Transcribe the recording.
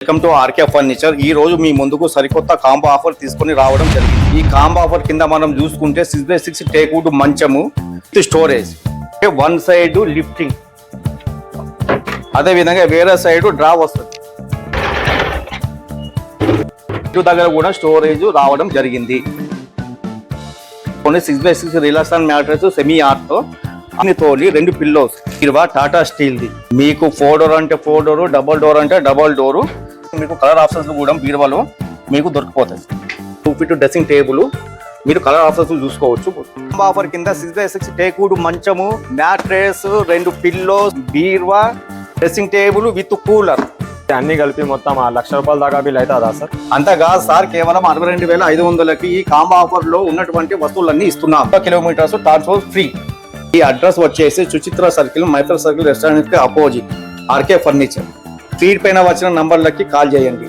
Welcome to RK furniture. ఈ రోజు మీ ముందుకు సరికొత్త కాంబో ఆఫర్ తీసుకొని రావడం జరిగింది. ఈ కాంబో ఆఫర్ కింద మనం చూసుకుంటే 6x6 టేక్వుడ్ మంచము స్టోరేజ్, వన్ సైడ్ లిఫ్టింగ్, అదే విధంగా వేరే సైడ్ డ్రా వస్తుంది. ఇటు దగ్గర కూడా స్టోరేజ్ రావడం జరిగింది. 6x6 రిలాక్సన్ మ్యాట్రెస్ సెమీ ఆర్ట్ తోలి 2 పిల్లోస్, ఇరవా టాటా స్టీల్ ది. మీకు 4 డోర్ అంటే 4 డోర్, డబల్ డోర్ అంటే డబల్ డోర్. మీకు కలర్ ఆప్షన్స్ కూడా బీరువాలో మీకు దొరికిపోతాయి. 2 ఫీట్ డ్రెస్సింగ్ టేబుల్ మీరు కలర్ ఆప్షన్స్ చూసుకోవచ్చు. ఆఫర్ కింద 6x6 టేక్వుడ్ మంచము, మ్యాట్రెస్, 2 పిల్లోస్, బీరువా, డ్రెస్సింగ్ టేబుల్ విత్ కూలర్ అన్ని కలిపి మొత్తం ₹1,00,000 దాకా బిల్ అవుతుందా సార్? అంతగా సార్, కేవలం 62,500కి ఈ కాంబో ఆఫర్ లో ఉన్నటువంటి వస్తువులన్నీ ఇస్తున్నాం. Kilometres transport free. ఈ అడ్రస్ వచ్చేసి Suchitra circle, Maitra circle restaurant కి అపోజిట్ ఆర్కే ఫర్నిచర్. ఫీడ్ పైన వచ్చిన నంబర్లకి కాల్ చేయండి.